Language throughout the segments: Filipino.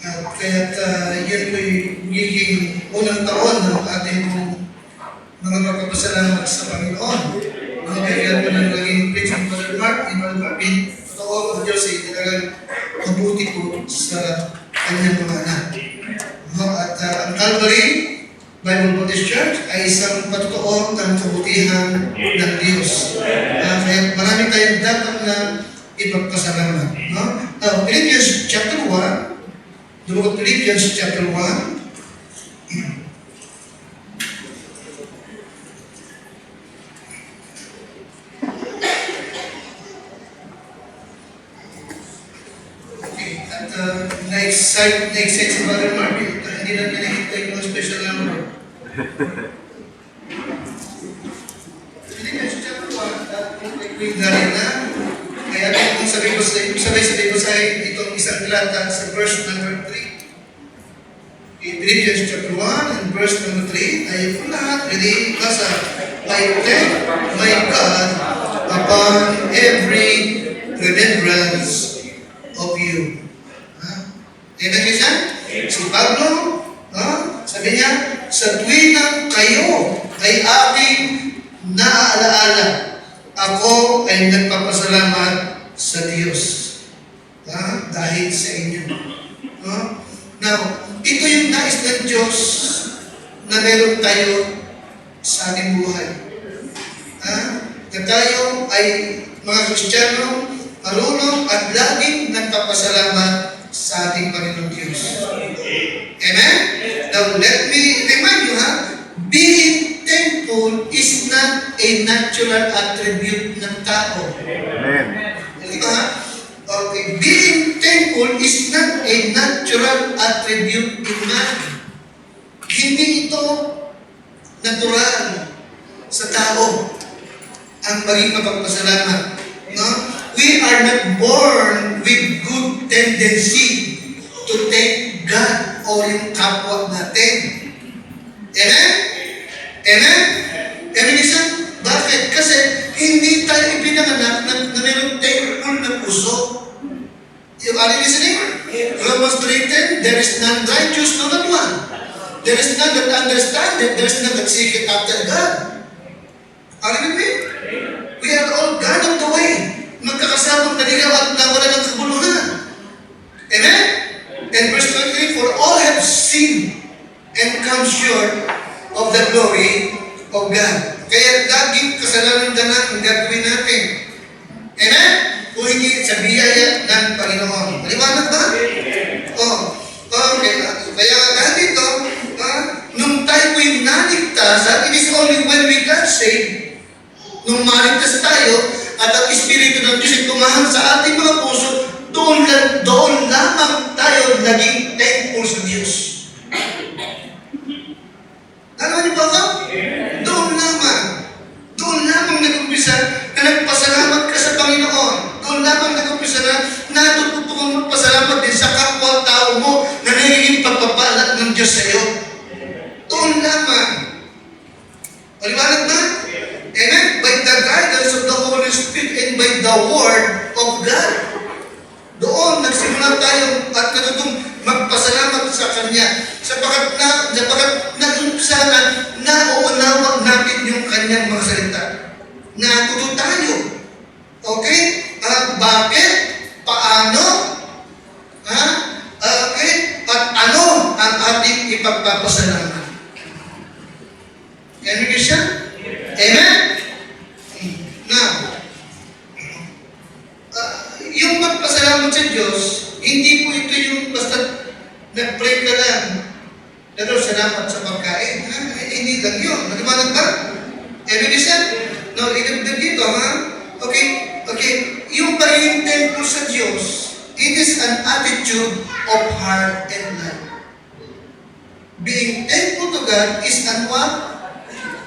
Yun ko'y magiging unang taon ng ating mga magpapasalamat sa Panginoon. Kaya po nang naging preaching Brother Mark, Marvin, totoo ang Diyos ay talagang mabuti po sa kanyang mga anak. At ang Calvary Bible Baptist Church ay isang patutuon ng kabutihan ng Diyos. Kaya marami tayong dapat na ipagpasalamat. Now, Philippians chapter 1, the book of Philippians chapter 1, na-excite si Brother Marvin. Hindi na nakikita yung mga special number. Philippians chapter 1, kung nagkwindarin na, kaya kung sabay-sabay ko sa itong isang talata sa verse number 3. In Philippians chapter 1 and verse number 3, tayo po lahat, ready, basa. I thank my God upon every remembrance of you. Amen niyo siya? Si Pablo, sabi niya, sa tuwinang kayo ay aking naaalaala, ako ay nagpapasalamat sa Diyos. Dahil sa inyo. Now, ito yung nais ng Diyos na meron tayo sa ating buhay. Na tayo ay mga Kristiyano, marunong at laging nagpapasalamat sa ating Panginoon Diyos. Amen? Now, let me remind you, being thankful is not a natural attribute ng tao. Amen. Di ba? Okay. Being thankful is not a natural attribute in man. Hindi ito natural sa tao ang maging mapagpasalamat. No? We are not born with good tendency to thank God o yung kapwa natin. Amen? Amen? Amen, isa? Bakit? Kasi hindi tayo ipinanganak na mayroong thankful na puso. Are you listening? Romans 3:10, there is none righteous, no not one. There is none that understand it. There is none that seek it after God. Are you with me? We are all gone of the way. Magkakasamang naligaw at nawala ng kabuluhan. Amen? And verse 23, for all have sinned and come short of the glory of God. Kaya laging kasalanan na ang gagawin natin. Amen? Kung hindi sa biyaya ng Panginoon. Maliwanag ba? Okay. Kaya dahil dito, nung tayo po'y naligtas, it is only when we got saved, nung maligtas tayo, at ang Espiritu ng Diyos ay tumahang sa ating mga puso, doon lamang tayo naging thankful sa Diyos. Alam niyo ba ka? Doon lamang nag-umpisa na nagpasalamat ka sa Panginoon. Doon lamang nag-umpisa na natututo kang magpasalamat din sa kapwa-tao mo na nagiging pagpapalat ng Diyos sa iyo. Doon lamang. Maliwanag ba? Amen? By the guidance of the Holy Spirit and by the Word of God. Doon, nagsimula tayo at natutong magpasalamat sa Kanya. Sapagat nag-umpisa na nauunawa natin yung Kanyang mga salita. Natuto tayo. Okay? Bakit? Paano? Okay? At ano ang ating ipagpapasalamat? Can you siya? Amen? Now, yung magpasalamat sa Diyos, hindi po ito yung basta nag-pray ka lang. Pero salamat sa pagkain. Hindi lang yun. Maliwanag ba? Amen siya? No, inabdag dito, Okay. Yung pagiging thankful sa Diyos, it is an attitude of heart and life. Being thankful to God is an what?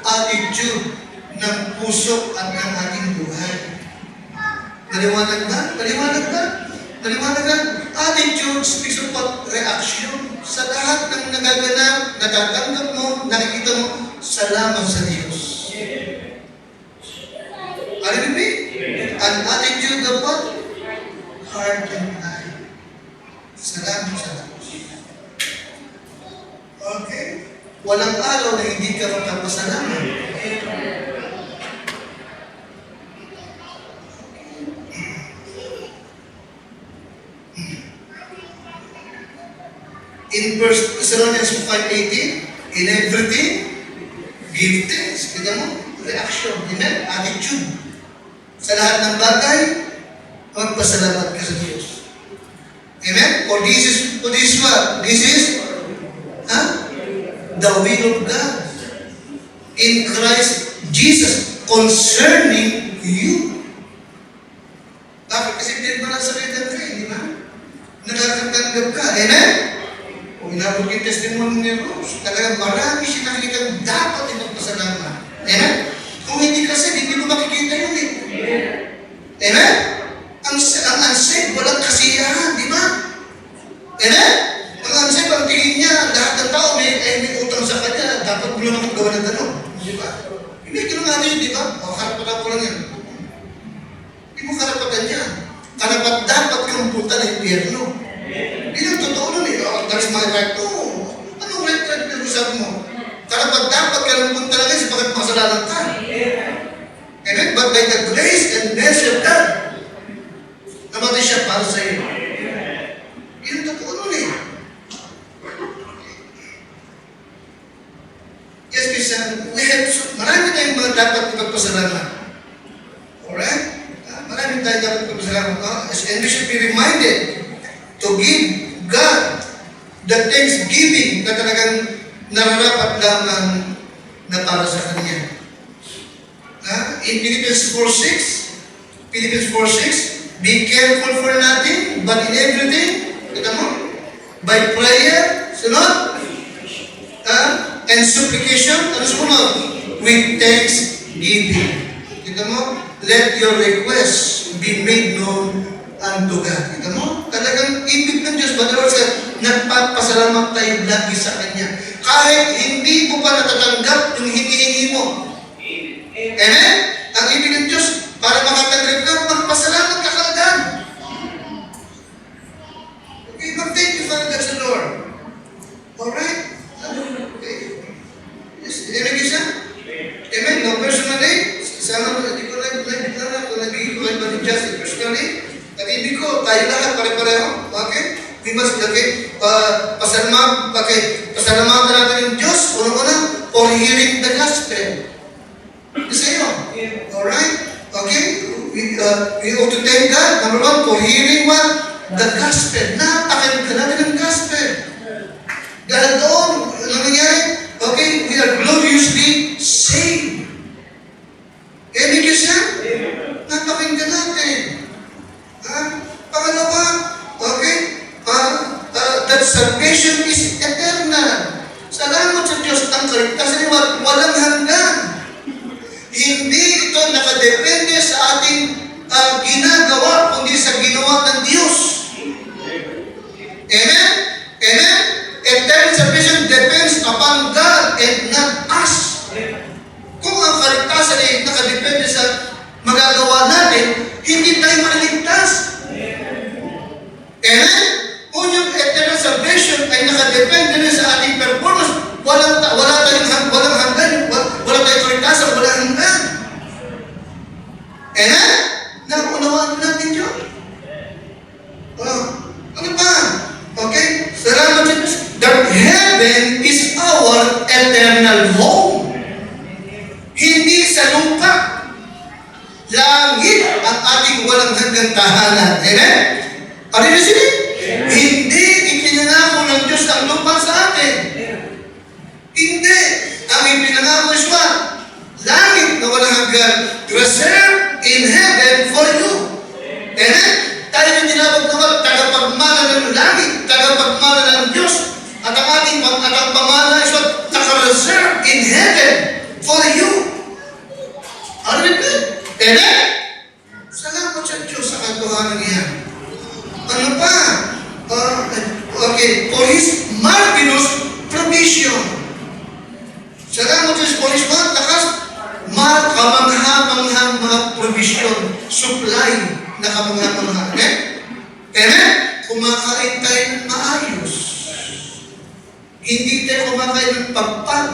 Attitude ng puso at ng ating buhay. Maliwanag ba? Attitude speaks of reaction. Sa lahat ng nagaganap, natatanggap mo, nakikita mo, salamat sa Diyos. Are you with me? An attitude of what? Heart and life. Salamat sa Diyos. Walang araw na hindi ka magpapasalamat. In 1 Thessalonians 5:18, in everything, give thanks. Kita mo? Reaction. Amen? Attitude. Sa lahat ng bagay, magpasalamat ka sa Diyos. Amen? For this is what? This is the will of God in Christ Jesus concerning you. Bakit? Kasi pinagmana sa kailan ka, di ba? Nakakatanggap ka. Amen? Kung inabot yung testimony ni Rose, talagang marami siya nakikita dapat ipagpasalamat. Amen? Kung hindi kasi, hindi mo makikita yun eh. Amen? Ang unsaved, walang kasiyahan, di ba? Amen? Ang unsaved, ang tingin niya, lahat ng tao may utang sa kanya, dapat mo lang akong gawa ng tanong. Di ba? Hindi, gano'n nga yun, di ba? O, karapatan ko lang yan. Hindi mo karapatan yan. Dapat kang punta ng impyerno. Hindi lang totoo nun eh. Oh, that is my right. No. Anong right pinag-usap mo? Dapat ka lang punta lang kasi bakit makasalanan ka. Amen? But by the grace and mercy of God, namatay siya para sa iyo. Yun ang totoo nun eh. Yes, kasi marami tayong mga dapat ipagpasalamat. Alright? Marami tayong dapat ipagpasalamat. And we should be reminded to give God the thanksgiving na talagang nararapat lamang na para sa Kanya. In Philippians 4:6, be careful for nothing, but in everything, kita mo, by prayer, sunod, and supplication, ano sumunod? With thanksgiving. Kita mo, let your requests be made known unto God. Kita mo? Talagang ibig ng Diyos. But the Lord said, nagpapasalamat tayo lagi sa Kanya. Kahit hindi mo pa natatanggap yung hinihingi mo. Amen? Ang ibig ng Diyos, para makatanggap ka, magpasalamat ka kaagad. Okay, mag-thank you for God sa Lord. Alright? Okay. Yes, amen siya? Amen? No, personally, sana hindi ko lang kung nabigay ko kayo ba ni Justin personally, at ibig ko, tayo lahat pare-pareho. Okay? We must, pasalamatan natin yung Diyos, unang-una, for hearing the gospel. Kasi yun. Alright? Okay? We ought to thank God, number one, for hearing what? The gospel. Napakinggan ka natin ang gospel. Dahil doon, ano nangyari? Okay? We are gloriously saved. Ibig siya? Napakinggan natin. Pangalawa, okay? That salvation is eternal. Salamat sa Diyos. Ang kaligtasan niya, walang hanggan. Hindi ito nakadepende sa ating ginagawa, kundi sa ginawa ng Diyos. Amen? Amen? Eternal salvation depends upon God and not us. Kung ang kaligtasan ay nakadepende sa magagawa natin, hindi tayo maliligtas. Amen? Kung yung eternal salvation ay nakadepende na sa ating performance, wala tayong hanggan, wala tayong kaligtasan, wala hanggan. Amen? Naunawaan natin yun. Ano pa? Okay? Salamat sa Diyos. That heaven is our eternal home. Hindi sa lupa. Langit ang ating walang hanggang tahanan. Amen? Ano yun sila? Hindi ipinangako ng Diyos ang lupa sa atin. Hindi. Ang ipinangako is what? Langit na walang hanggan. Reserved in heaven for you. Amen? Tayo yung tinawag naman, tagapagmana ng langit, tagapagmana ng Diyos. At ang ating pamana is what? Naka-reserved in heaven for you. Ano yun? Amen? Salamat sa Diyos sa katotohanan niya. Ano pa? Okay, for His marvelous provision. Salamat sa Diyos for His kamangha-manghang mga provision, supply na kamangha-mangha. Amen? Amen? Kumakain tayo ng maayos. Hindi tayo kumakain ng pagpag.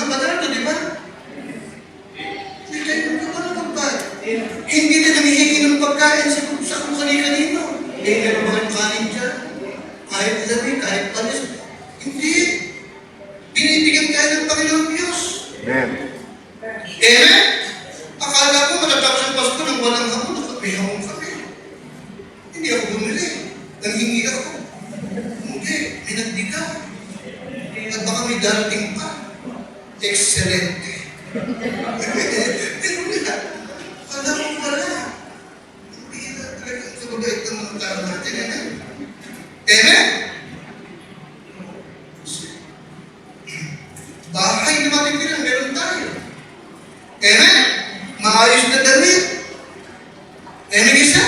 Madala to, di ba? Hindi tayo kumakain ng pagpag. Hindi tayo nanghihingi ng pagkain sa kung kanino. Hindi tayo kumakain ng kanin dyan. Kahit lamig, kahit panis. Hindi. Binibigyan tayo ng Panginoon Diyos. Amen. Amen? Akala ko matatapos ang Pasko ng walang hamon. May hamon kami. Hindi ako bumili. Nanghingi ako. Hindi. May nagbigaw. At baka may darating pa. Excelente. Pero wala. Wala ko wala. Hindi na talagang kababait ng mga tao natin. Amen? Amen? Bahay na matitiran, meron tayo. Amen? Maayos na damit. Amen isa?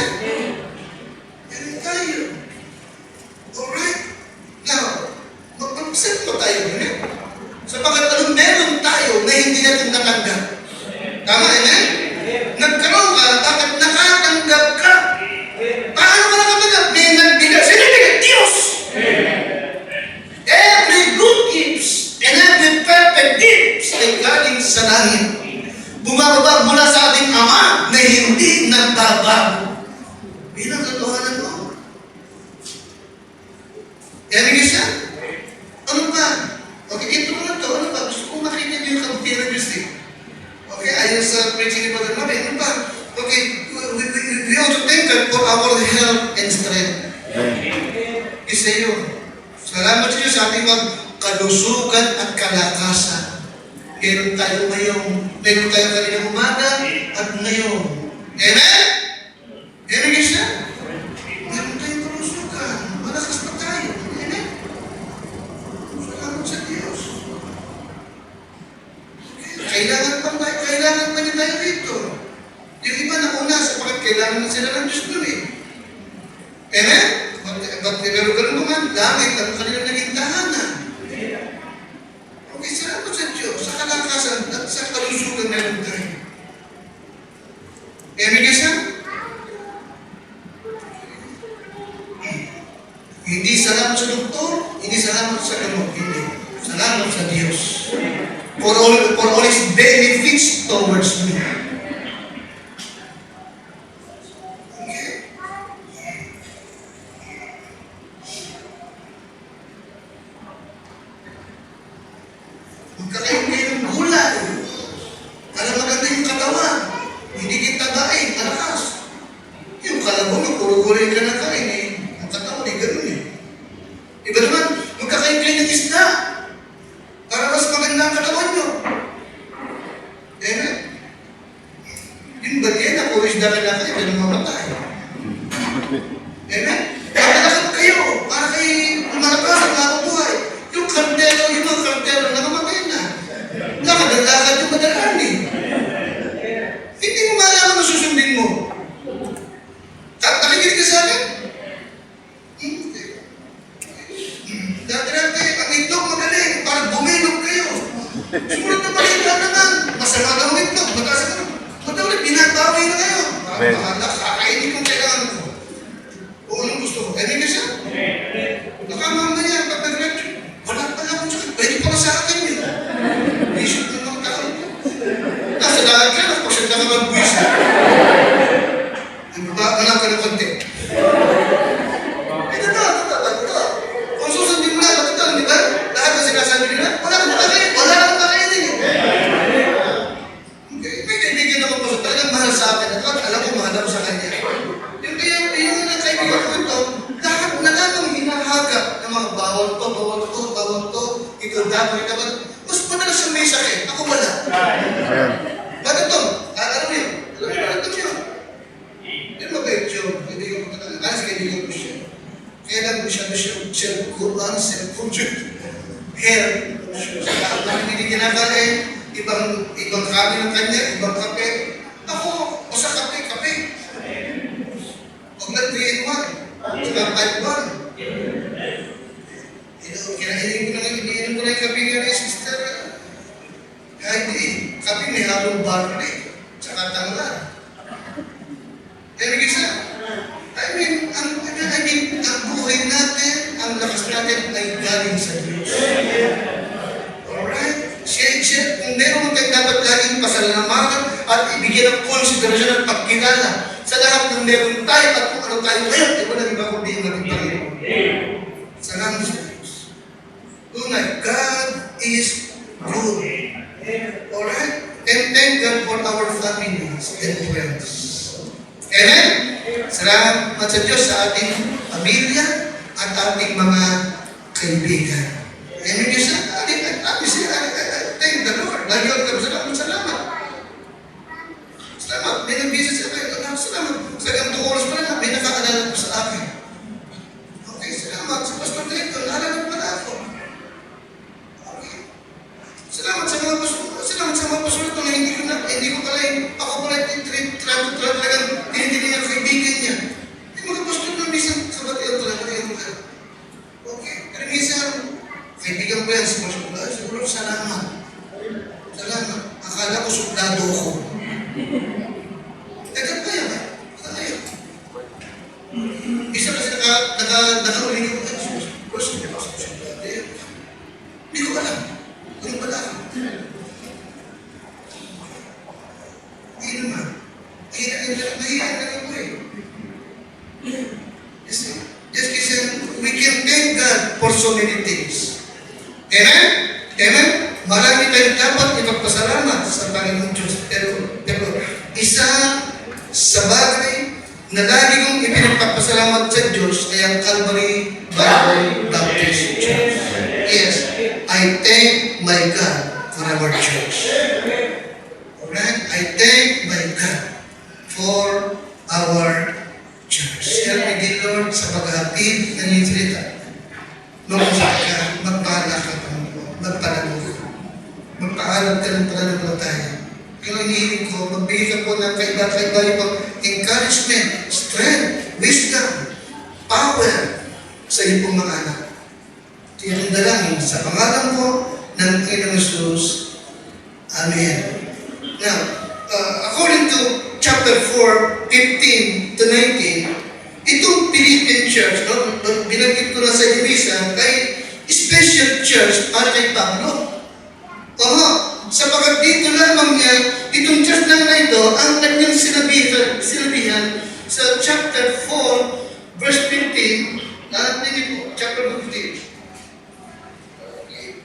Meron tayo. Alright? Now, mag-set mo tayo. Amen? Sapagkat anong meron tayo na hindi natin natanggap. Tama, amen? Nagkaroon ka, bakit nakatanggap ka? Paano ka nakatanggap? May nagbigay. Sino nagbigay? Diyos! Every good gifts and every perfect gifts ay galing sa langit. Bumababa mula sa ating Ama na hindi nagbabago. Yun ang katotohanan mo. Yan siya? Ano ba? Okay, ito ko na to. Ano ba? Gusto kong makita niyo yung kabutihan ng Diyos. Okay, ayon sa preaching ni Brother Mabe. Ano ba? Okay, we ought to thank God for our health and strength. Isa yun. Salamat sa Diyos sa ating kalusugan at kalakasan. Meron tayo kaninang umaga at ngayon. Amen? Amen siya? Meron tayong kalusugan. Malakas pa tayo. Amen? Salamat sa Diyos. Kailangan pa niya tayo dito. Yung iba nauna sapagkat kailangan na sila ng Diyos doon eh. Amen? Pero ganun naman, langit ang kanilang naging tahanan. Okay, salamat sa Diyos, sa kalakasan at sa kalusugan na lang tayo. Amen siya? Hindi salamat sa doktor, hindi salamat sa gamot, hindi. Salamat sa Diyos. For all His benefits towards me. Magkakain kayo ng gulay. Para maganda yung katawan. Hindi kita daing, malakas. Yung kalabaw mo, puro gulay ka na kain eh. Ang katawan eh, ganun eh. Iba naman, magkakain kayo ng isda. Para mas maganda ang katawan nyo. Amen? Yung ba yan, na puro isda ka na kain, ganun mamatay. Amen? Pagkalakad kayo, para kayo malakas at nakabuhay. Yung kardero, yung mga kardero, nakamatay na. Lakad yung madalaan eh. Hindi mo malaman na susundin mo. Nakikinig ka sa akin? Hindi. Dati-dati, ang itlog magaling, parang bumilog kayo. Sumunod na balita naman. Masama na ang itlog, mataas na. Matawag, binatawi na kayo. Kakainin kong kailangan ko. O anong gusto ko? Kainin ka siya? Nakamamaya, pag nag-lecture, wala pala akong sakit. Pwede pala sa akin yun. Isip ng mga tao. Nasa lahat ka, nagpasya ka mag-buwis. Anak ka ng konti. Ito. Kung susundin mo lang, ito, di ba? Lahat na sinasabi nila, wala kang makainin eh. May kaibigan ako po, talagang mahal sa akin. At alam ko, mahal ako sa kanya. Yung kaibigan ko ito, lahat na lang hinahagap ng mga bawal to, ikaw dapat. Mas madalas siyang may sakit. Ako wala. Bakit ito? Alam mo yun? Yung mabait yun. Kaibigan ko talaga. Kasi kaibigan ko siya. Kaya lang ko siya Quran, self-project. Hair. Lahat na hindi kinakain. Ibang kami ng kanya, ibang kape. Ako, o sa kape. Huwag na 3-in-1. Saka 5-1. Kinainin ko na yung kapigan ni Sister Heidi. Kapi may halong barley. Tsaka tangla. Kaya naging siya. I mean, ang buhay natin konsiderasyon at pagkilala sa lahat ng meron tayo at kung ano tayo ngayon. Di ba nang iba kundi yung naging Panginoon? Salamat sa Diyos. Tunay, God is good. Alright? And thank God for our families and friends. Amen? Salamat sa Diyos sa ating pamilya at ating mga kaibigan. Amen Diyos na, thank the Lord. Lagi ako salamat. Salamat. May nag-visit sa akin. Salamat. Sa ganito oras pa lang, may nakaalala po sa akin. Okay, salamat. Sa Pastor Dito, naalala pala ako. Okay. Salamat sa mga pastor ito na hindi ko pala ako pala talagang tinitingnan ang kaibigan niya. Yung mga pastor na minsan sa batiyan talaga yung okay. Pero minsan, kaibigan ko yan sa pastor. Siguro, salamat. Salamat. Akala ko suplado ako. Agad pa yan, ha? Agad yan. Isa kasi nakauling ko. Bros, hindi pa sa suplado yan. Hindi ko alam. Ganun pala ako. Hindi naman. Nahiyan na ako eh. Just kasi we can thank God for so many things. Amen? Amen? Marami tayong dapat ipagpasalamat sa Panginoon Diyos. Pero isa sa bagay na lagi kong ipinagpapasalamat sa Diyos ay ang Calvary Bible Baptist Church. Yes, I thank my God for our church. Alright? I thank my God for our church. Help me, dear Lord, sa paghatid ng iyong salita. Mag-usap ka, magpala ka, magpalago ka. Magpaalam ka ng pananampalataya. Kaya hinihiling ko, magbigay ka po ng kaiba-kaiba yung encouragement, strength, wisdom, power sa iyong pong mga anak. Kaya ang dalangin sa pangalan ko ng Panginoong Jesus. Amen. Now, according to chapter 4, 15 to 19, itong Philippian church, binanggit ko na sa Elisa, ay special church para kay Pablo. Sapagkat dito lamang niya, itong church lang na ito, ang kanyang sinabihan sa chapter 4, verse 15, tingin po, chapter 15.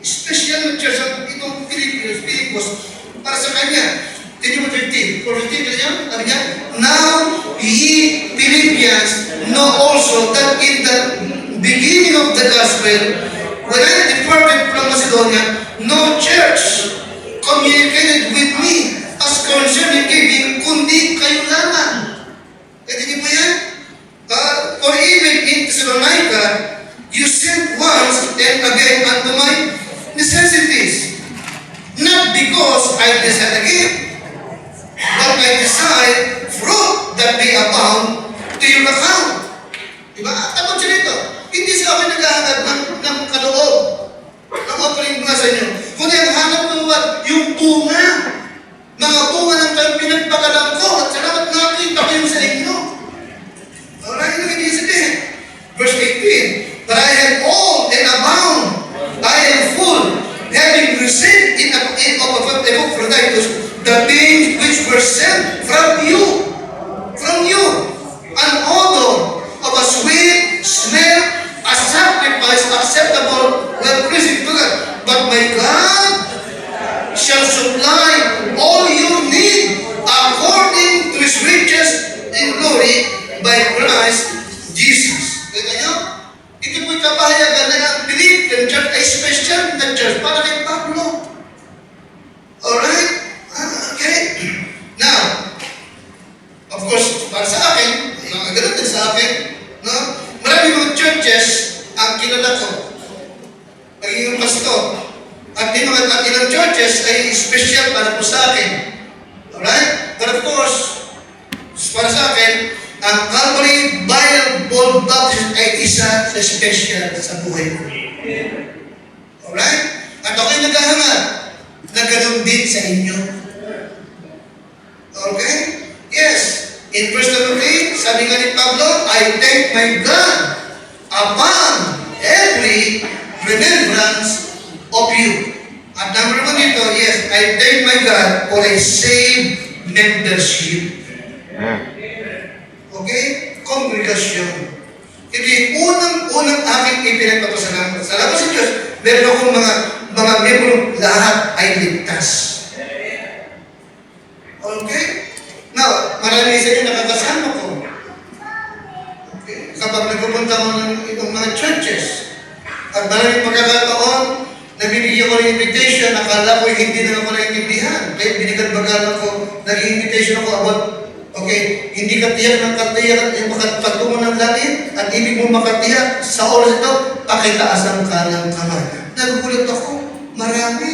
Special na church ang itong Filipos, para sa kanya. Tingin mo 15, 15 kanya, sabi niya, now ye Philippians know also that in the beginning of the gospel, when I departed from Macedonia, no church communicated with me as concerning giving, kundi kayo lamang. Kaya niyo po yan? For even in Thessalonica, you sent once and again unto my necessities. Not because I desire a gift, but I desire fruit that may abound to your account. Diba? Tapos siya dito. Hindi sa akin naghahangad ng kaloob, ng offering mga sa inyo. Kundi ang hanap ng yung bunga. Mga bunga ng pinagpagalang ko at salamat nakita ko yung sa inyo. Alright, ano hindi sabihin? Verse 18, but I have all and abound. I am full, having received in Epaphroditus the things which were sent from you, an odor of a sweet smell, a sacrifice acceptable, well-pleasing to God. But my God shall supply all your need according to His riches in glory by Christ Jesus. Kaya nyo, ito po'y kapahayagan na ang Philippian church ay special na church para kay Pablo. Alright? Okay? Now, of course, para sa akin, yung ganun din sa akin, no? Marami mga churches ang kilala ko. Pagiging pastor. At yung mga ilang churches ay special para po sa akin. Alright? But of course, para sa akin, ang Calvary Bible Baptist ay isa sa special sa buhay ko. Alright? At ako'y naghahangad na ganun din sa inyo. Okay? Yes. In verse number 3, sabi nga ni Pablo, I thank my God upon every remembrance of you. At number 1 dito, yes, I thank my God for a saved membership Okay? Kongregasyon. Hindi, unang aking ipinagpapasalamat. Salamat sa Diyos. Meron akong mga membro, lahat ay ligtas. Okay? Now, marami sa inyo nakakasama ko. Okay? Kapag nagpupunta ko ng ibang mga churches, at maraming pagkakataon, nabibigyan ko ng invitation, akala ko hindi na ako naintindihan. Kaya binigyan bagala ko, nag-invitation ako about, okay, hindi ka tiyak ng katiyak at patungo ng langit, at ibig mo makatiyak sa oras ito, pakitaas ang kanang kamay. Nagugulat ako, marami.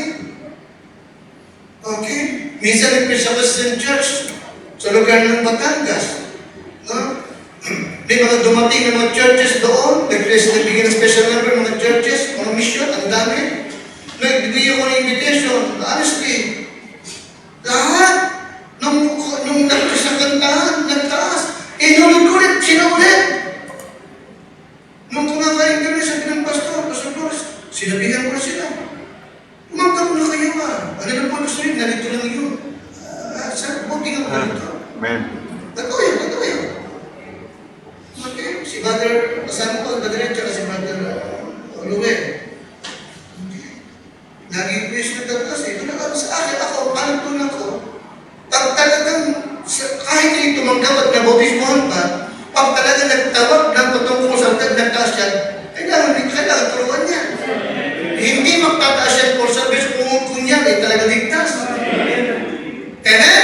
Okay? Minsan nagpisa ko sa church, sa lugar ng Batangas. No? May mga dumating ng mga churches doon, nagbigyan ng special number ng mga churches, mga mission, ang dami. Nagbigyan ko ng invitation, honestly, lahat, nung nagpisa kantahan, nagtaas, inulit-ulit, sinulit. Nung kumakain kami, sabi ng pastor, Pastor Boris, sinabihan ko na sila. Umanggap na kayo ano na po gusto rin, narito lang yun. Sir, buti nga po dito. Amen. Totoo. Okay, si Brother, kasama ko, Brother Ed, tsaka si Brother Oluwe. Nag-request na tatas eh. Pinakala sa akin, ako, pantun ako. Pag talagang, kahit hindi tumanggap at nabautismohan pa, pag talagang nagtawag ng patungkol sa nagtaas yan, kailangan turuan niya. Hindi magtataas yan for service kung yan ay talagang ligtas. Amen?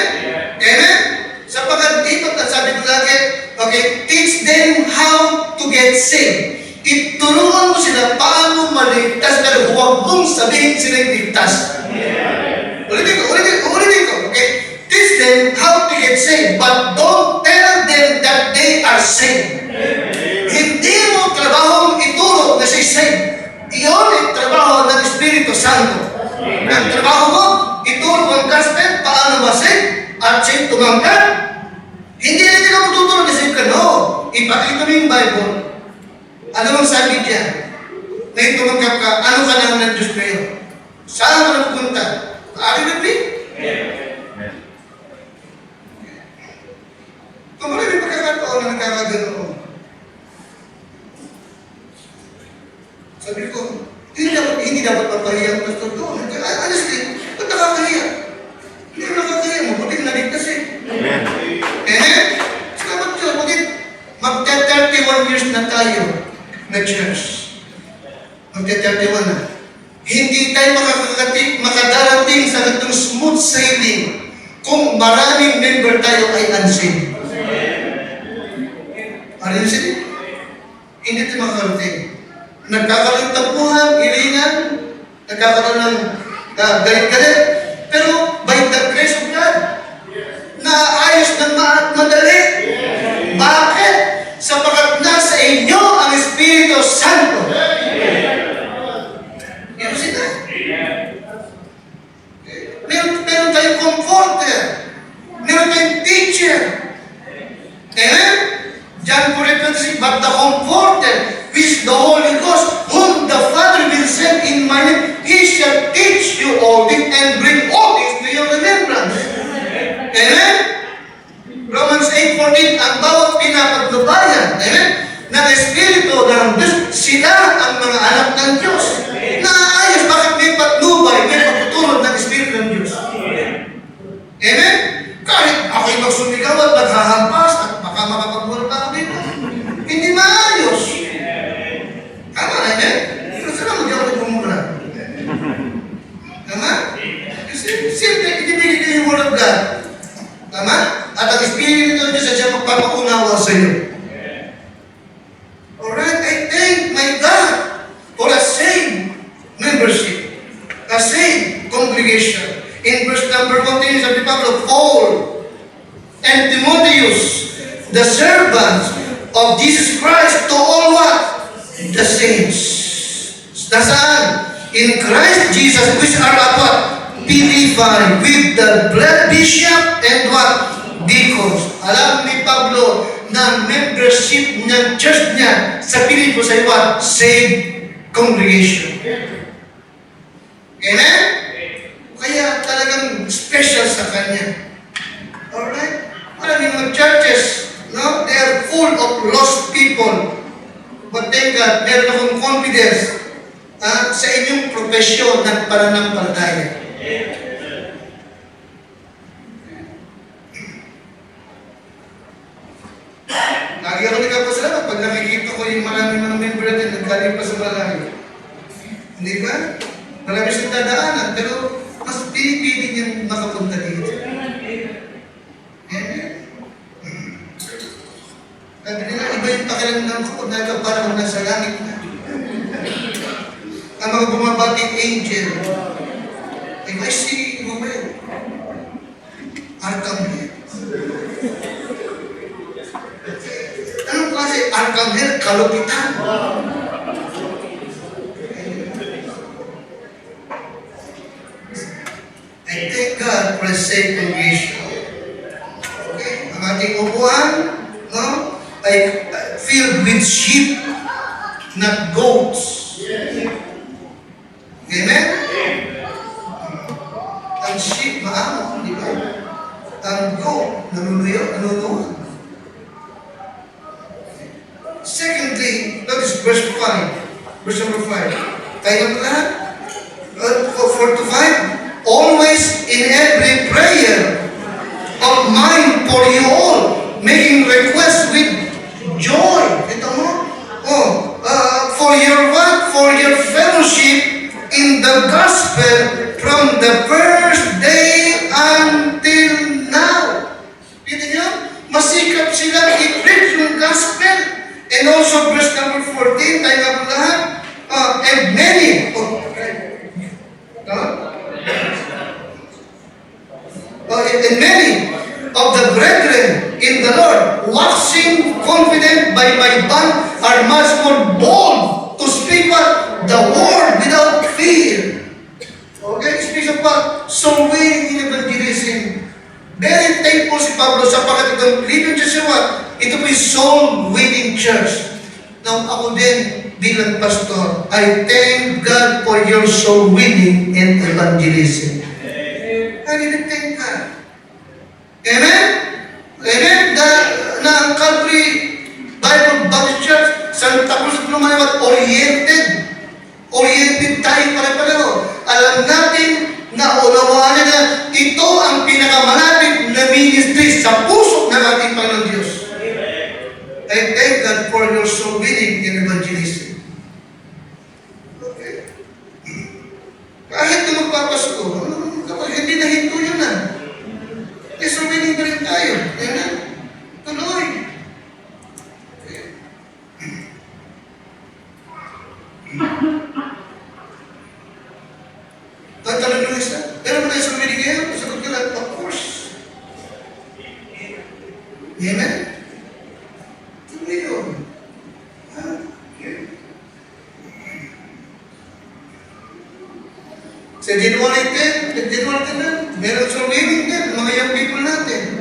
Amen? Sapagat dito, at sabi ko lagi, okay, teach them how to get saved. Ituruan mo sila paano maligtas, pero huwag mong sabihin sila yung ligtas. Ulitin ko, okay? Teach them how to get saved, but don't tell them that they are saved. Hindi mo trabahong ituro na siya saved. Iyon ay trabaho ng Espiritu Santo. Ang trabaho mo, ituro ang gospel, paano ma-save, at save tumangkat. Hindi ka matutulog na save ka, no. Ipakita mo yung Bible. Ano ang sabi niya? Na tumangkap ka, ano ka lang ng Diyos ngayon? Saan ka na pupunta? Are you with me? Kung may pagkakataon na nagkakaganoon, sabi ko, hindi dapat mapahiya ang pastor doon. Honestly, ba't nakakahiya? Hindi nakakahiya mo, buti naligtas eh. Amen? Salamat Diyos, buti magta-31 years na tayo na church. Magta-31 na. Hindi tayo makadarating sa ganitong smooth sailing kung maraming member tayo ay unsaved. Are you saved? Hindi tayo makakarating. Nagkakaroon ng tampuhan, iringan, nagkakaroon ng galit-galit. Pero by the grace of God, naayos ng madali. Bakit? Sapagat nasa inyo ang Espiritu Santo. Yan sila. Meron tayong comforter. Meron tayong teacher. Amen? John 4:26, but the comforter, which the Holy Ghost, whom the Father will send in my name, He shall teach you all things and bring all things to your remembrance. Amen? Romans 8:14, ang bawat pinapaglubayan, amen, ng Espiritu ng Diyos, sila ang mga anak ng Diyos. Naayos, bakit may patnubay, may pagtutulog ng Espiritu ng Diyos? Amen? Kahit ako'y magsumigaw at naghahampas at baka makapagmula pa ako dito, hindi maayos. Tama, amen? Pero sila mag-iawag at bumura. Tama? Kasi siyempre, ibibigay ko yung Word of God. Tama? At ang Espiritu ng Diyos ay siya magpapaunawa sa iyo. Alright, I thank my God for a saved membership, a saved congregation. In verse number 1, sabi Pablo, Paul and Timotheus, the servants of Jesus Christ, to all what? The saints. Nasaan? In Christ Jesus, which are what? Purified with the blood bishop and what? Deacons. Alam ni Pablo na membership ng church niya sa Pilipos ay what? Saved congregation. Amen? Kaya talagang special sa kanya. Alright? Maraming mga churches, no? They are full of lost people. But thank God, meron akong confidence sa inyong profesyon ng pananampalataya. Lagi ako nagpapasalamat pag nakikita ko yung maraming mga member natin nagkaling pa sa malayo. Hindi ba? Marami siyang dadaanan, pero mas pinipili niyang makapunta dito. Amen. Sabi nila, iba yung pakiramdam ko pag parang nasa langit na. Ang mga bumabating angel, I see Romeo, Archangel. Anong klase? Archangel, kalupitan. I thank God for a safe congregation. Okay? Ang ating upuan, no? Ay filled with sheep, not goats. Amen? Ang sheep, maamo, di ba? Ang goat, nanunuan. Secondly, notice verse 5. Verse number 5. Tayo na lahat? 4 to 5. Always in every prayer of mine for you all, making requests with joy. Ito mo? For your what? For your fellowship in the gospel from the first day until now. Kita niyo? Masikap silang i-preach yung gospel. And also verse number 14, tayo nga po lahat. And many, and many of the brethren in the Lord, waxing confident by my bond, are much more bold to speak what? The word without fear. Okay? Speak of what? So winning in evangelism. Very thankful si Pablo sapagkat itong Living Church what? Ito po yung soul-winning church. Now, ako din bilang pastor, I thank God for your soul-winning and evangelism. I really thank God. Amen? Amen? Na ang Calvary Bible Baptist Church, Santa Cruz of Lumanawat, oriented tayo pare-pareho. Alam natin na unawaan na ito ang pinakamalapit na ministry sa puso ng ating Panginoon Diyos. I thank God for your soul winning in evangelism. Okay. Kahit na magpapasko, kapag hindi na hinto yun na. Soul winning pa rin tayo. Amen? Tuloy. Okay. At talagang nung isa, pero mo tayo soul winning ngayon? Sagot ka lang, of course. Amen? Tuloy yun. Sa January 10 na, meron soul winning din, mga young people natin.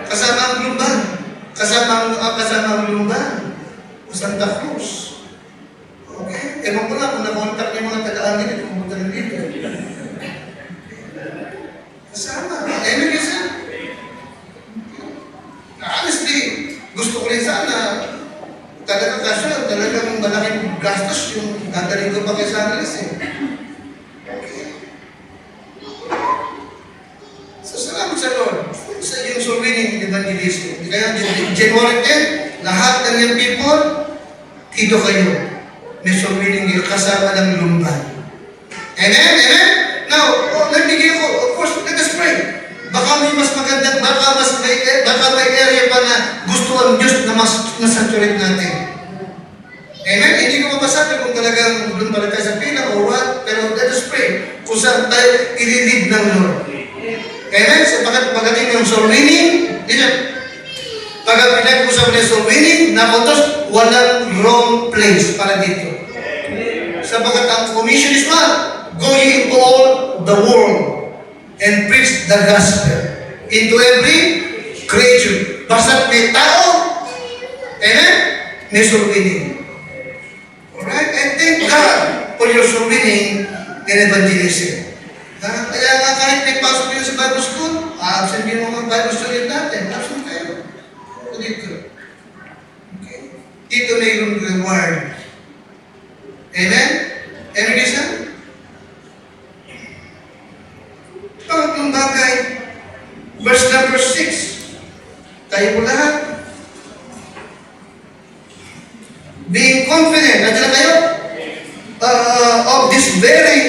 Kasama ang lumban. Kasama ang lumban. Santa Cruz. Okay? Ewan ko lang kung na-contact yung mga taga-amin at pumunta rin dito. Kasama. Amen kasi. Honestly, gusto ko rin sana talagang malaking gastos yung dadaling ko pa kay Sanres eh. So, salamat sa Lord sa yung soul winning evangelism. Kaya January 10, lahat ng yung people, dito kayo. May soul winning kasama ng lumban. Amen? Amen? Now, nagbigay ko, of course, let us pray. Baka may mas magandang, baka may area pa na gusto ang Diyos na mas nasaturate natin. Amen? Hindi ko mapasabi kung talagang doon pala tayo sa pila or what, pero let us pray kung saan tayo ililid ng Lord. Amen? Sapagkat pagdating ng soul winning, pagkat pinag-usap ng soul winning, nakotos, walang wrong place para dito. Sapagkat ang commission is what? Go ye into all the world and preach the gospel into every creature. Basta may tao, amen? May soul winning. Alright? And thank God for your soul winning and evangelism. Kaya nga kahit may pasok yun sa Bible school, absent din mo mga Bible study natin. Absent dito mayroong reward. Amen? Amen, Krishna? Pangatlong bagay, verse number 6. Tayo po lahat. Being confident, nandiyan na kayo? Of this very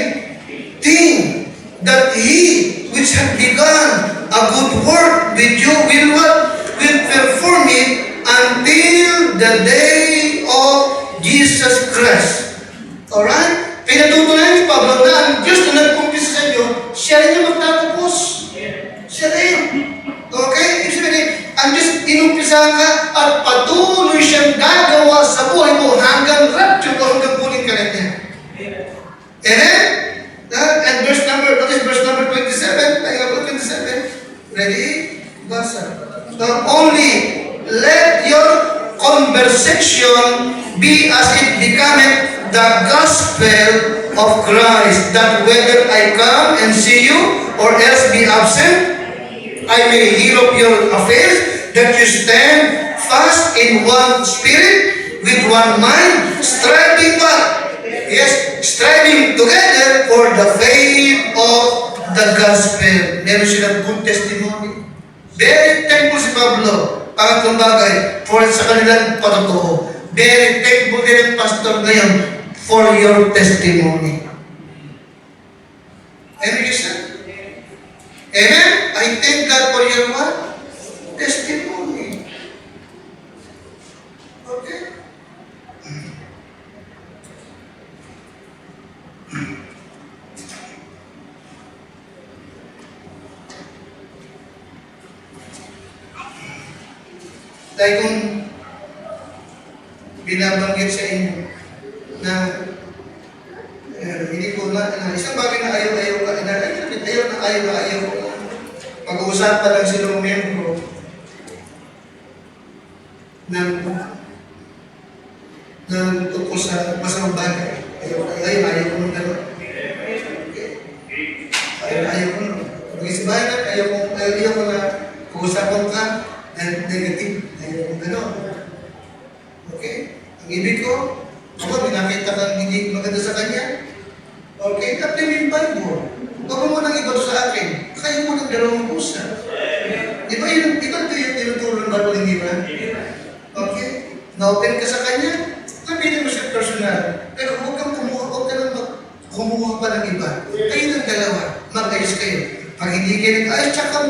thing, that He which hath begun a good work with you will what? Will perform it until the day of Jesus Christ. Alright? Pinatutunan ni Pablo na ang Diyos na nagkumpisa sa inyo, siya rin yung magtatapos. Siya rin. Okay? Ibig sabihin, ang Diyos inumpisa ka at patuloy siyang gagawa sa buhay mo hanggang rapture o hanggang puling ka rin niya. Amen? And verse number 27. Tayo po 27. Ready? Basa. Only let your conversation be as it becometh the gospel of Christ, that whether I come and see you or else be absent, I may hear of your affairs, that you stand fast in one spirit, with one mind, striving what? Yes, striving together for the faith of the gospel. Meron silang good testimony. Very thankful si Pablo. Pangatlong bagay, for sa kanilang patotoo. Very thankful din ang pastor ngayon for your testimony. Amen, Christian? Amen? I thank God for your what? Testimony. Okay? Dahil kung binabanggit sa inyo na hindi ko na isang bagay na ayaw pag-uusapan lang silang membro ng tungkol sa masamang bagay. Ayaw ko nung gano'n. Ayaw ko nung. Pag-isibahan ayaw ko na pag-usapan ka negative. Ayaw ko gano'n. Okay? Ang ibig ko, ako, pinakita kang hindi maganda sa kanya. Okay? Apply mo yung Bible. Huwag mo nang iba sa akin. Kaya mo nang dalawang pusa. Di ba yun? Ikaw ito yung tinuturo ng Bible, hindi ba? Okay? Na-open ka sa kanya, sabihin mo siya personal. Pero huwag kang kumuha pa ng iba. Kayo ng dalawa. Mag-ayos kayo. Pag hindi kayo nag-ayos, tsaka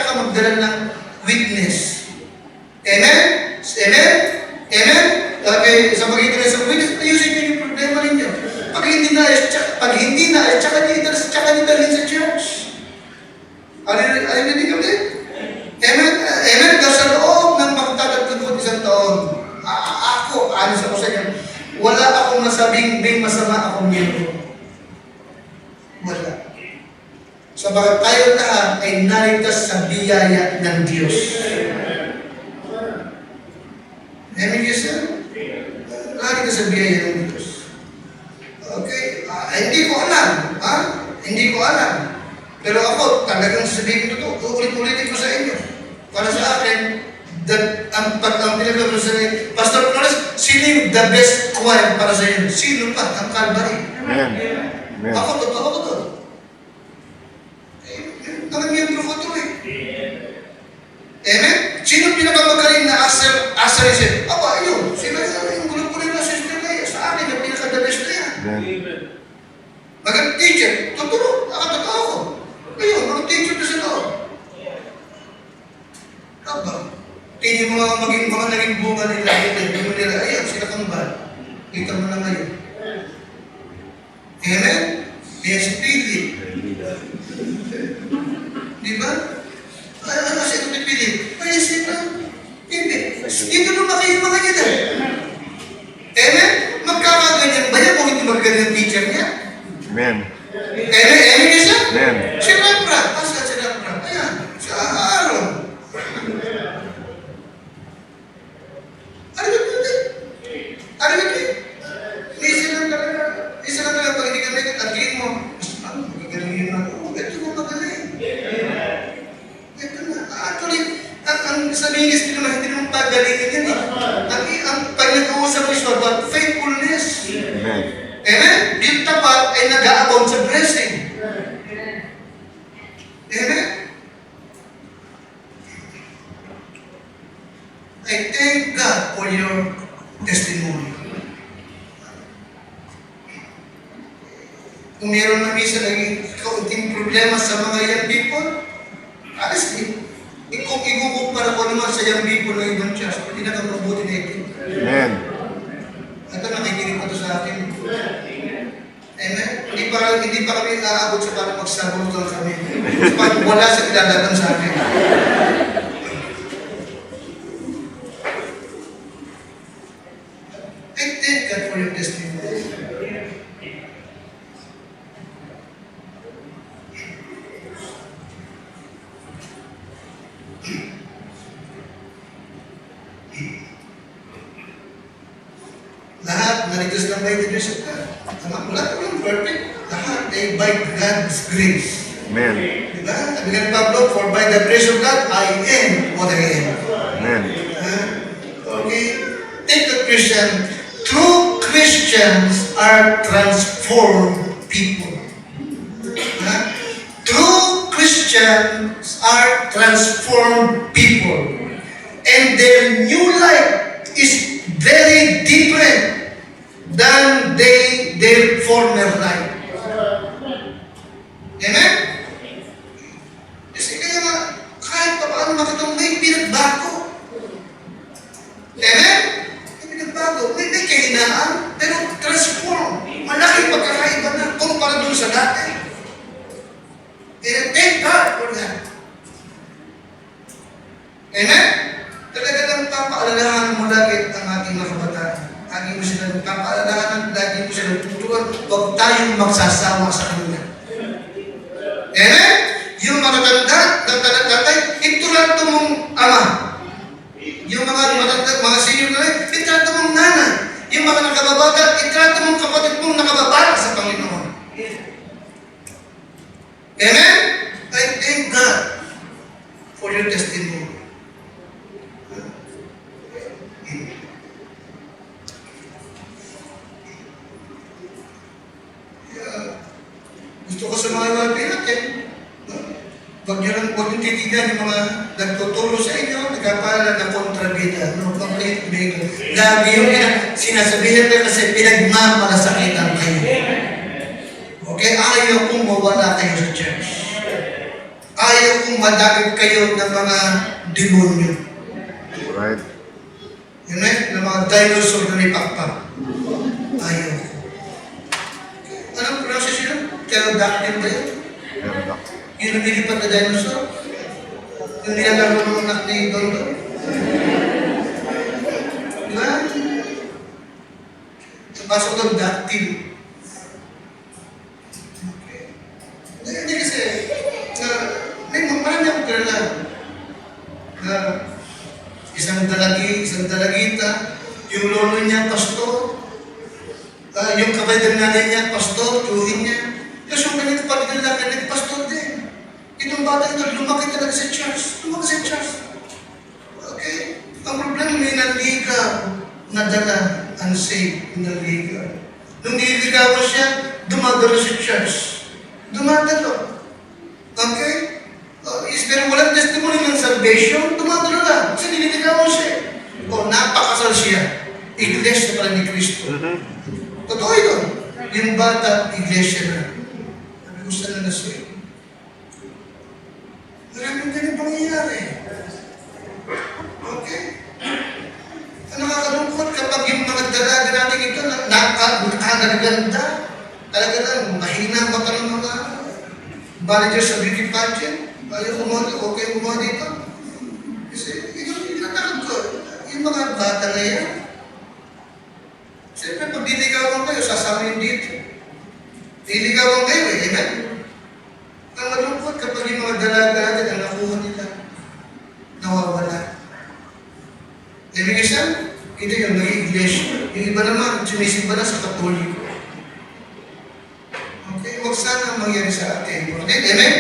ka magdala ng witness. Amen? Amen? Amen? Okay, sa magitan na sa witness, ayusin niyo yung problema ninyo. Pag hindi na, tsaka niyo dalhin sa church. Ayun hindi kami? Amen? Amen? Kasi sa loob ng magtatatagod isang taon, ako, alis ako sa inyo, wala akong masabing may masama akong miyembro. Wala. Sabagat tayo lahat ay nalitas sa biyaya ng Diyos. Amen, yes, sir? Nalitas sa biyaya ng Diyos. Okay? Hindi ko alam. Hindi ko alam. Pero ako, talagang sasabihin ko ito, uulit-ulitin ko sa inyo. Para sa akin, ang pinagkakaroon sa inyo, Pastor Flores, sino yung the best choir para sa inyo? Sino pa? Ang Calvary. Amen. Ako, totoo ko to. Namimiyembro ko ito eh. Amen? Sino pinakamagaling na asarisip? Aba, yun. Sino yung grupo nila sa sister na yan? Sa akin, yung pinaka-the best na yan. Amen. Magandang teacher, tuturo. Totoo ko. Ayun, mga teacher na sila. Aba, tingin mo mga naging bunga nila. Ayun, sila kambal. Kita mo na ngayon. Amen? May spirit. Diba? Ano siya ito pipili? Ay, sila. Hindi. Dito lumaki yung mga yan. Amen? Magkakaganyan ba yan kung hindi magganyan teacher niya? Amen. Amen? Amen niya siya? Amen. Si Rapra. Asa si Rapra? Ayan. Sa Aaron. Ano ba ito? Ano ba ito? Isa lang talaga pag hindi ka may katatrin mo. Magagaling yun na. Ito mo magaling. Ito na. Actually, ang sabihin hindi naman pagalingin yan eh. Ang about faithfulness. Amen. Amen? Yung tapat ay nag-a-abound sa blessing. Amen? I thank God for your testimony. Kung meron na minsan naging kaunting problema sa mga young people, honestly, kung ikukumpara ko naman sa young people ng ibang church, hindi na mabuti na ito. Amen. Ito nakikinig pa ito sa akin. Amen? Hindi pa kami aabot sa parang magsabong doon kami. Pag wala sa ilalaban sa akin. I thank God for your testimony. Lahat na-request ng by the grace of God. Wala naman perfect. Lahat ay by God's grace. Amen. Diba? Sabi nga ni Pablo, for by the grace of God, I am what I am. Amen. Okay? Take the Christian. True Christians are transformed people. True Christians are transformed people. And their new life is very different than their former life. Amen? Kasi kaya nga, kahit pa paano makitang may pinagbago. Amen? May pinagbago. May kahinaan, pero transform. Malaking pagkakaiba na kumpara doon sa dati. And thank God for that. Amen? Talaga lang papaalalahan mo lagi ang ating mga kabataan. Lagi mo sila, papaalalahan lagi mo sila tuturuan, huwag tayong magsasawa sa kanila. Amen? Yung matatanda, tatay, itrato mong ama. Yung mga matatanda, mga senior na rin, itrato mong nanay. Yung mga nakababata, itrato mong kapatid mong nakababata sa Panginoon. Amen? I thank God for your testimony. Gusto ko sa mga iwapi natin, huwag nyo titigan yung mga nagtuturo sa inyo, nagkapala na kontrabida. Bakit? Lagi yung sinasabihin ko kasi pinagmamalasakitan kayo. Okay? Ayaw kong mawala kayo sa church. Ayaw kong madagag kayo ng mga demonyo. Right. Amen? Ng mga dinosaur na nipakpak. Ayaw ko. Anong process yun? Pterodactyl ba yun? Yung lumilipad na dinosaur? Yung nilalaro ng anak ni Dondo? Diba? Pasok doon, dactyl. Hindi kasi, marami akong kilala. Isang dalagita, yung lolo niya, pastor, yung kapatid nanay niya, pastor, tuhin niya. Tapos yung kanyang kapatid na lalaki, pastor din. Itong bata ito, lumaki talaga sa church. Lumaki sa church. Okay? Ang problema, may naligaw na dala, unsaved, naligaw. Nung nililigawan siya, dumadalo sa church. Dumadalo. Okay? Pero walang testimony ng salvation, dumadalo lang. Kasi nililigawan siya. O, napakasal siya. Iglesia pala ni Kristo. Totoo yun. Yung bata, iglesia na. Sabi ko sana na siya. Maraming ganyan pangyayari. Okay? Ang nakakalungkot kapag yung mga dalaga natin ito, nakakaganda. Talaga lang, mahina ang mata ng mga managers sa beauty pageant. Ayaw kumano, okay kumano dito. Kasi, yung natakot ko, yung mga bata na yan, siyempre, pag diligawan kayo, sasama yun dito. Diligawan kayo amen? Ang malungkot kapag yung mga dalaga natin ang nakuha nila, nawawala. Ibig sabihin, ito yung naging iglesia. Yung iba naman, sinisimba na sa Katoliko. Okay, huwag sana mangyari sa atin. Okay, amen?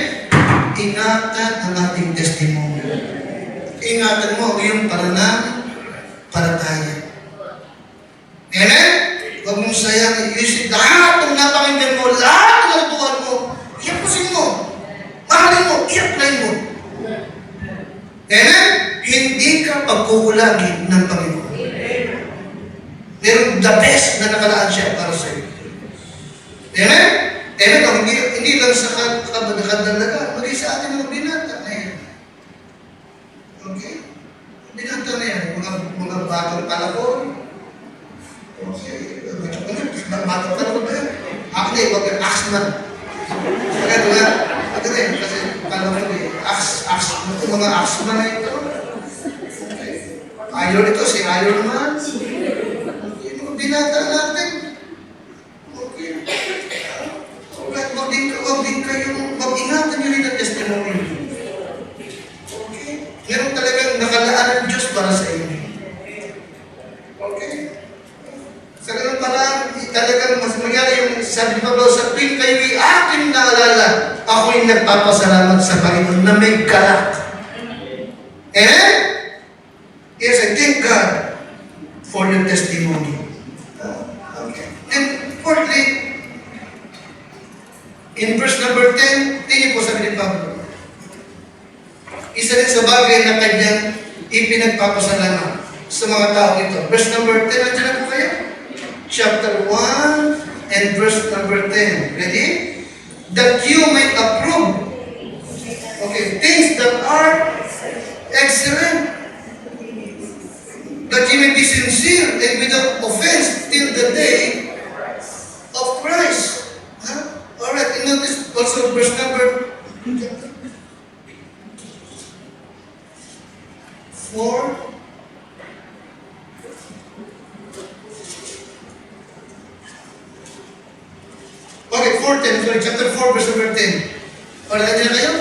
Ingatan ang ating testimony. Ingatan mo yung paranang palataya. Amen? Huwag mong sayang, isip lahat ng napakinggan mo, lahat ng natutuhan mo, iyapusin mo, mahalin mo, i-apply mo. Amen? Hindi ka pagkukulagi ng Panginoon. Pero the best na nakalaan siya para sa iyo. Amen? Amen? O, hindi lang sa kadalaga, maging sa ating mga binata na yan. Okay? Binata na yan, mga batang palakon. Okay. Batang palakon ba yan? Ako na wag yung axman. Kaya diba? Ito na yun, kasi palakon ito mga axman na ito. Okay. Iron ito, si Iron Man. Okay, mga binata natin. Okay. Mag-ingatan nyo rin ang testimony. Okay? Meron talagang nakalaan ng Diyos para sa inyo. Okay? Sa ganun pala, talagang mas mangyari yung sabi ni Pablo, sa tuwing kayo'y aking naalala, ako'y nagpapasalamat sa Panginoon na may galak. Eh? Yes, I thank God for your testimony. Okay. And fourthly, in verse number 10, tingin po sabi ni Pablo, isa rin sa bagay na kanyang ipinagpapasalamat sa mga tao ito. Verse number 10, nandiyan na po kayo? Chapter 1 and verse number 10. Ready? That you may approve, okay, things that are excellent, that you may be sincere and without offense till the day of Christ. Huh? Alright, and notice also verse number 4. Okay, 4:10. Sorry, chapter 4, verse number 10. Alright, nandiyan na kayo?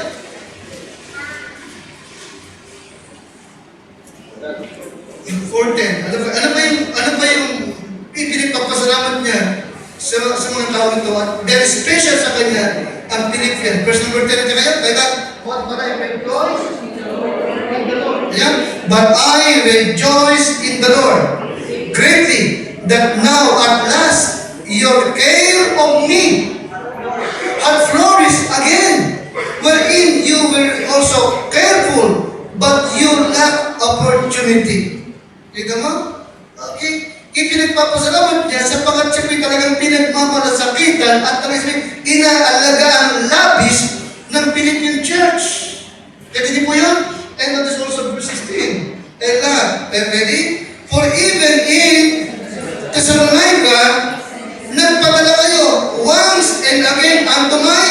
In 4:10. Ano ba yung ipinagpapasalamat niya sa mga tao nito? At very special sa kanya ang Philippians. Verse number 10 nandiyan kayo? Kaya what I rejoice in the Lord. Yeah. But I rejoice in the Lord greatly that now at last your care of me had flourished again, wherein you were also careful, but you lack opportunity. Ika mo? Okay. Ipinagpapasalamat niya sapagkat siya talagang pinagmamalasakitan at talagang inaalagaan labis ng Philippine Church. Kaya hindi po yun? And that is also verse 16. And ready? For even in Thessalonica, nagpadala kayo once and again unto my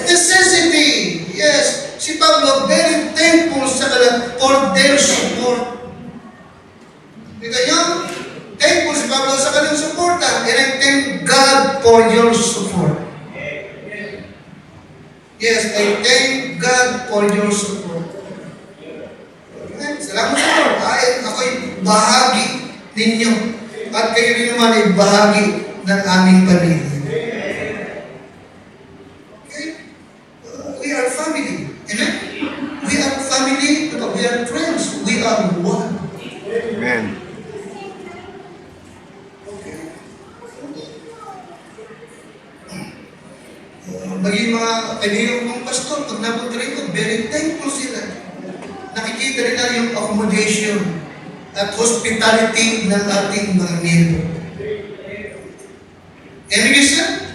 necessity. Yes, si Pablo very thankful sa kanila for their support. Kita nyo? Thankful si Pablo sa kanilang suporta. And I thank God for your support. Yes, I thank God for your support. Salamat sa Lord. Ako'y bahagi ninyo. At kayo rin naman ay bahagi ng aming pamilya. Okay? We are family. Amen? We are family, but we are friends. We are one. Amen. Okay. Maging mga kaibigan kong pastor, pag napunta rito, very thankful sila. Nakikita nila yung accommodation at hospitality ng ating mga neighbor. Amen, sir?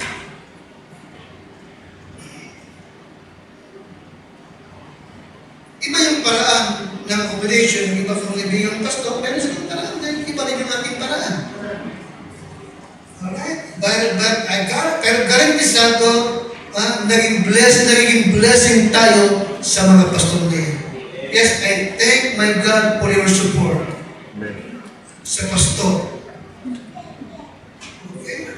Iba yung paraan ng accommodation, iba kung ibigay yung pastor, pero sa paraan dahil iba rin yung ating paraan. Alright? Pero garantisado, naging blessing tayo sa mga pastor niya. Yes, I thank my God for your support. Amen. Sa pastor. Okay.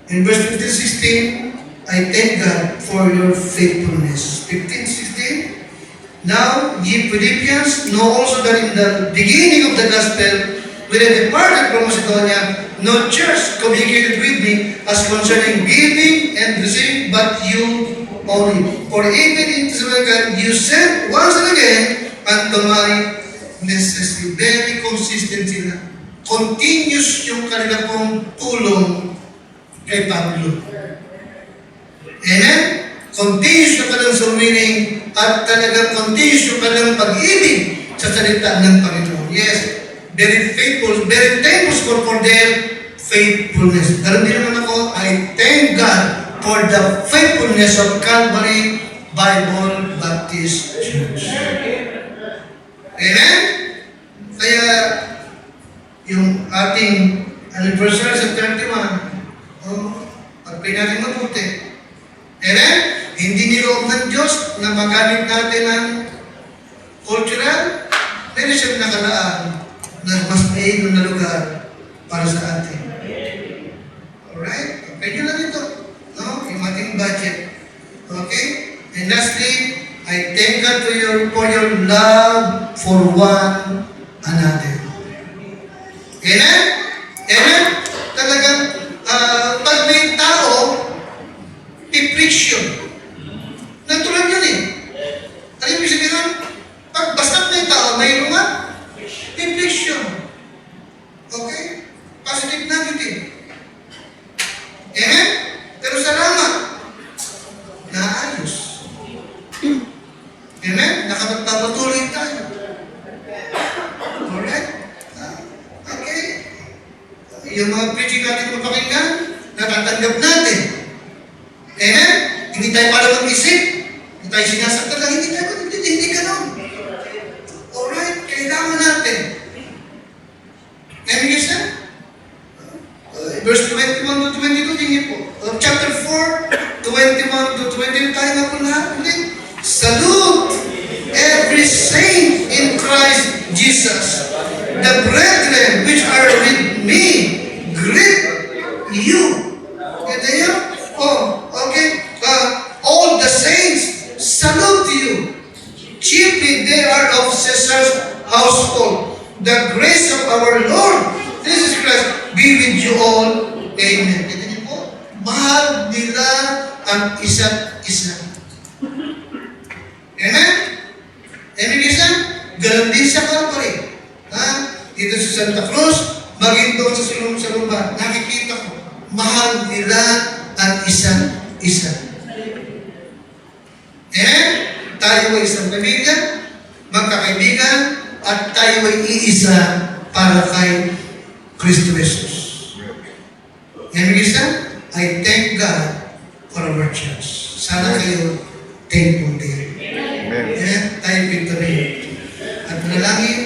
In verse 15-16, I thank God for your faithfulness. 15-16, now ye Philippians know also that in the beginning of the gospel, when I departed from Macedonia, no church communicated with me as concerning giving and receiving, but you only. For even in Thessalonica, you sent once and again unto my necessary. Very consistent sila. Continuous yung kanila pong tulong kay Pablo. Amen? Continuous yung kanilang summining at talagang continuous yung kanilang pag-ibig sa salita ng Panginoon. Yes, very faithful, very thankful for their faithfulness. Pero din naman ako, I thank God for the faithfulness of Calvary Bible Baptist Church. Amen? Kaya, yung ating anniversary sa 31, pagpay natin mabuti. Amen? Hindi niloob ng Diyos na magamit natin ng cultural, meron siyang nakalaan na mas maigong na lugar para sa atin. Alright? Okay nyo lang ito. No? Yung ating budget. Okay? And lastly, I thank God for your love for one another. Amen? Amen? Talagang, pag may tao, depression. Natural yun eh. Ano yung sabihin nun? Pag basta may tao, may mga depression. Okay? Positive, negative. Amen? Pero salamat. Naayos. Amen? Nakapagpapatuloy tayo. Alright? Okay? Yung mga preaching natin mapakinggan, natatanggap natin. Amen? Hindi tayo para mag-isip. Hindi tayo sinasaktan lang. Hindi tayo hindi ganon. Alright? Kailangan natin. Amen, guys na? Verse 21 to 22, tingin po. Chapter 4, 21 to 22, tayo na po lahat. Salute every saint in Christ Jesus. The brethren which are with me greet you. Ito yun? Oh, okay. All the saints salute you. Chiefly they are of Caesar's household. The grace of our Lord Jesus Christ be with you all. Amen. Ito niyo po, mahal nila ang isa't isa. Amen? Amen, isa? Ganon din sa Calvary. Dito sa Santa Cruz, maging doon sa lumba, nakikita ko, mahal nila ang isa't isa. Amen? Tayo ay isang pamilya, magkakaibigan, at tayo ay iisa para kay Kristo Jesus. Amen, isa? I thank God for our church. Sana kayo thankful din. Amen. Amen? Tayo victory. At manalangin,